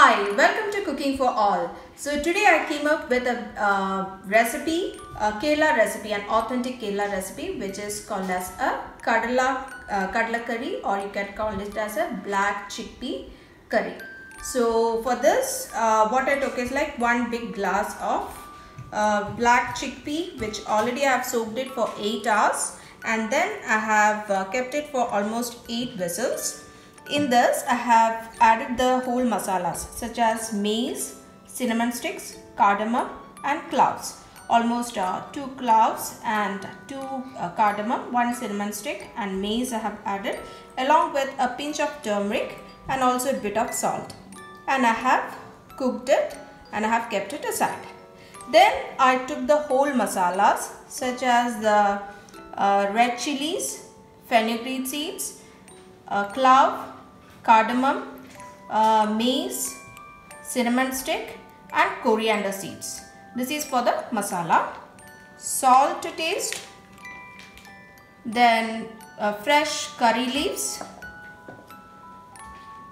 Hi, welcome to Cooking for All. So today I came up with a recipe, a Kerala recipe, an authentic Kerala recipe, which is called as a kadla curry, or you can call it as a black chickpea curry. So for this, what I took is like one big glass of black chickpea, which already I have soaked it for 8 hours, and then I have kept it for almost 8 whistles. In this, I have added the whole masalas such as maize, cinnamon sticks, cardamom and cloves. Almost 2 cloves and 2 cardamom, 1 cinnamon stick and maize I have added, along with a pinch of turmeric and also a bit of salt. And I have cooked it and I have kept it aside. Then I took the whole masalas such as the red chilies, fenugreek seeds, clove, cardamom, maize, cinnamon stick and coriander seeds. This is for the masala. Salt to taste. Then fresh curry leaves.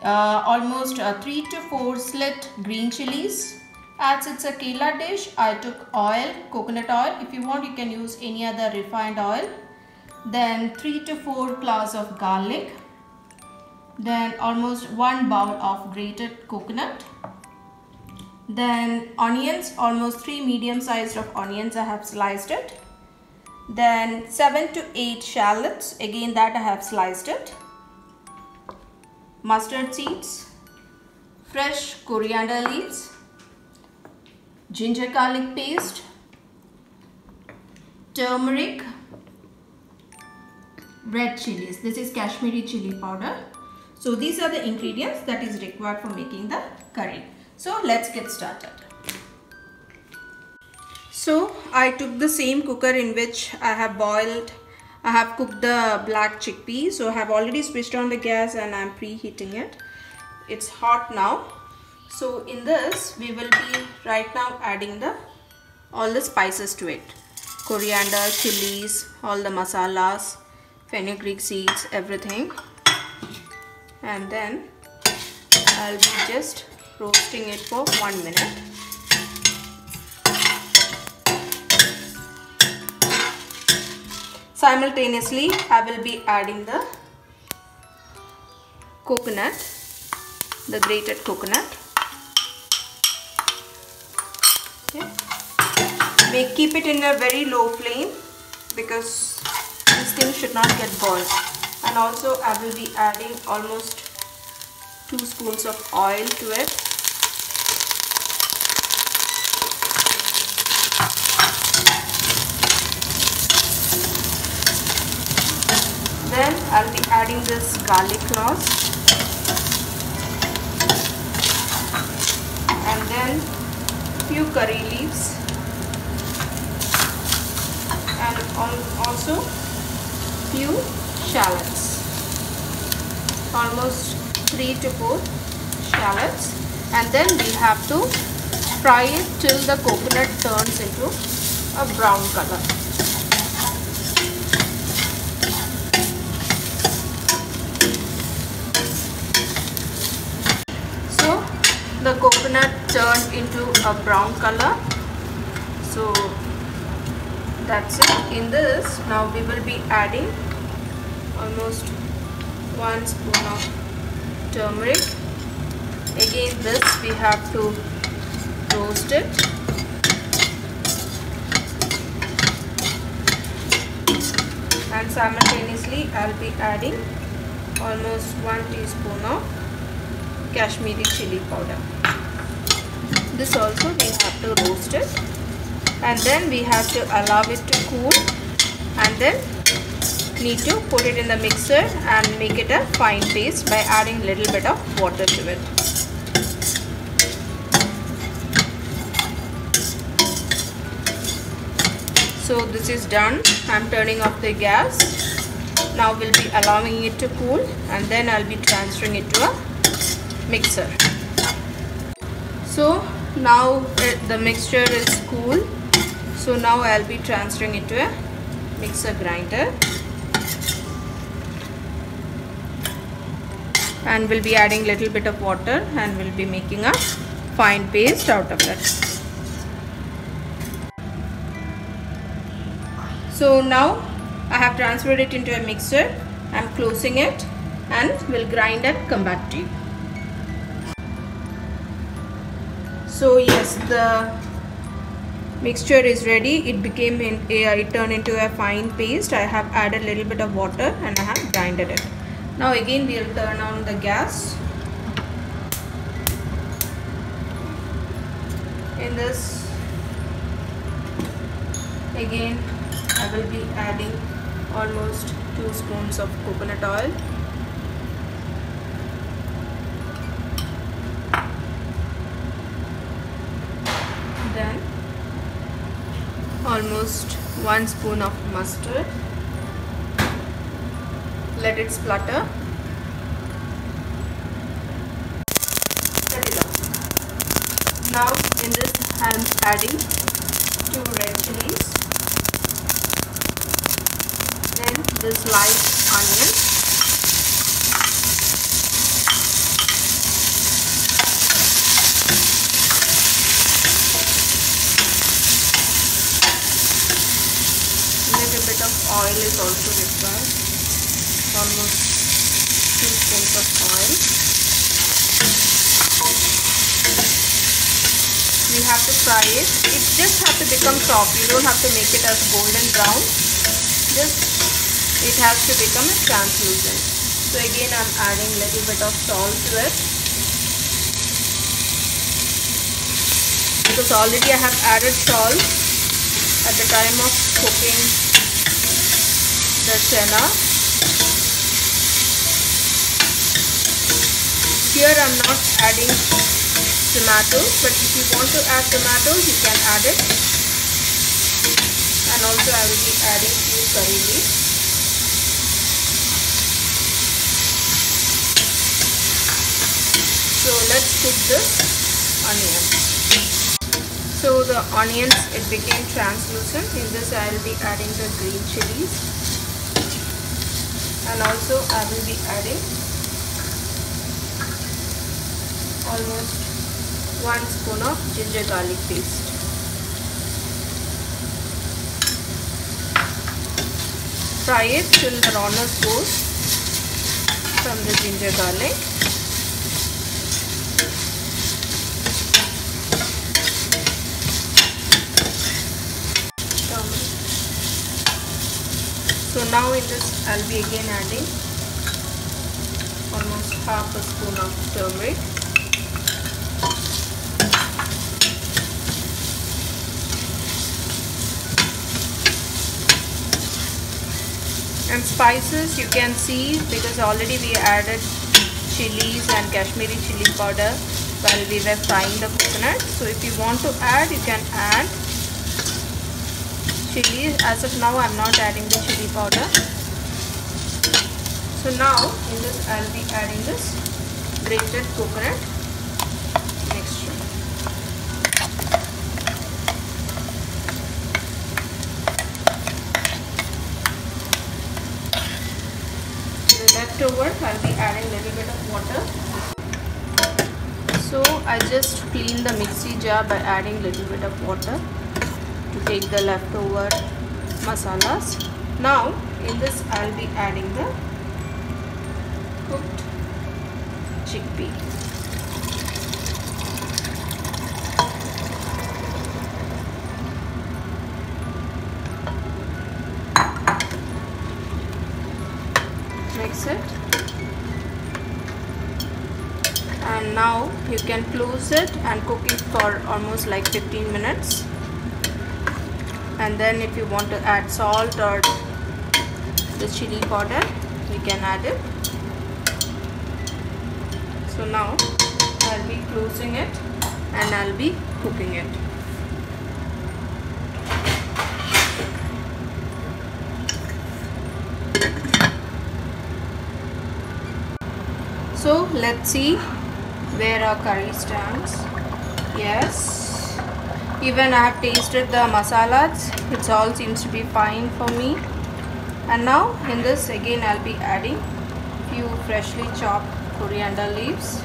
Almost 3 to 4 slit green chilies. As it's a Kerala dish, I took oil, coconut oil. If you want, you can use any other refined oil. Then 3 to 4 cloves of garlic. Then almost 1 bowl of grated coconut. Then onions, almost 3 medium sized of onions I have sliced it. Then 7 to 8 shallots, again that I have sliced it. Mustard seeds, fresh coriander leaves, ginger garlic paste, turmeric, red chilies. This is Kashmiri chili powder. So these are the ingredients that is required for making the curry. So let's get started. So I took the same cooker in which I have cooked the black chickpea. So I have already switched on the gas and I am preheating it. It's hot now. So in this we will be right now adding all the spices to it. Coriander, chilies, all the masalas, fenugreek seeds, everything. And then I'll be just roasting it for 1 minute. Simultaneously, I will be adding the coconut, the grated coconut. Okay. Keep it in a very low flame because this thing should not get burnt. And also I will be adding almost 2 spoons of oil to it. Then I'll be adding this garlic cloves. And then few curry leaves. And also few shallots, almost 3 to 4 shallots, and then we have to fry it till the coconut turns into a brown color. So the coconut turned into a brown color. So that's it. In this, now we will be adding almost 1 spoon of turmeric. Again, this we have to roast it. And simultaneously, I'll be adding almost 1 teaspoon of Kashmiri chili powder. This also we have to roast it. And then we have to allow it to cool, and then need to put it in the mixer and make it a fine paste by adding a little bit of water to it. So this is done. I'm turning off the gas. Now we'll be allowing it to cool, and then I'll be transferring it to a mixer. So now the mixture is cool. So now I'll be transferring it to a mixer grinder. and we'll be adding little bit of water and we'll be making a fine paste out of it. So now I have transferred it into a mixer. I'm closing it and we'll grind and come back to you. So yes, the mixture is ready. It turned into a fine paste. I have added a little bit of water and I have grinded it. Now again we'll turn on the gas. In this, again I will be adding almost 2 spoons of coconut oil. Then almost 1 spoon of mustard. Let it splutter. Set it off. Now in this I am adding 2 red chilies. Then this light onion. Little bit of oil is also required. Almost 2 spoons of oil. We have to fry it. It just has to become soft. You don't have to make it as golden brown. It has to become translucent. So again I'm adding little bit of salt to it. Because already I have added salt at the time of cooking the chana. Here I'm not adding tomatoes, but if you want to add tomatoes you can add it. And also I will be adding few curry leaves. So let's cook this onion. So the onions, it became translucent. In this I will be adding the green chilies. And also I will be adding almost 1 spoon of ginger garlic paste. Fry it till the rawness goes from the ginger garlic. So now in this I'll be again adding almost half a spoon of turmeric. And spices you can see, because already we added chilies and Kashmiri chili powder while we were frying the coconut. So if you want to add, you can add chili. As of now I'm not adding the chili powder. So now in this I'll be adding this grated coconut mixture. Leftover I'll be adding little bit of water. So I just clean the mixie jar by adding little bit of water to take the leftover masalas. Now in this I'll be adding the cooked chickpea. Mix it, and now you can close it and cook it for almost like 15 minutes. And then if you want to add salt or the chili powder, you can add it. So now I'll be closing it and I'll be cooking it. So let's see where our curry stands. Yes, even I have tasted the masalas. It all seems to be fine for me. And now in this again I'll be adding few freshly chopped coriander leaves,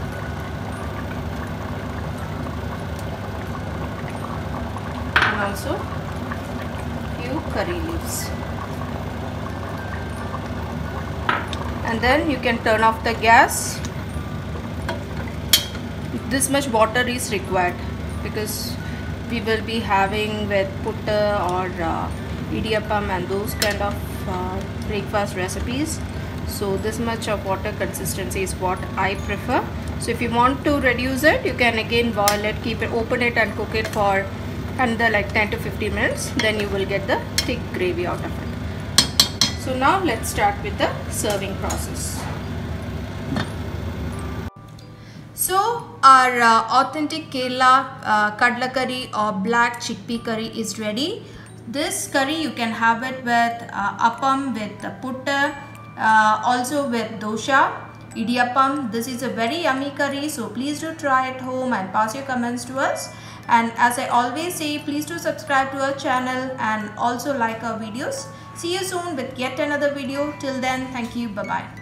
and also few curry leaves. And then you can turn off the gas. This much water is required because we will be having with putta or idiyappam and those kind of breakfast recipes. So this much of water consistency is what I prefer. So if you want to reduce it, you can again boil it, keep it, open it and cook it for another like 10 to 15 minutes. Then you will get the thick gravy out of it. So now let's start with the serving process. So our authentic Kerala kadla curry or black chickpea curry is ready. This curry you can have it with appam, with putta, also with dosha, idiyappam. This is a very yummy curry, so please do try at home and pass your comments to us. And as I always say, please do subscribe to our channel and also like our videos. See you soon with yet another video. Till then, thank you. Bye-bye.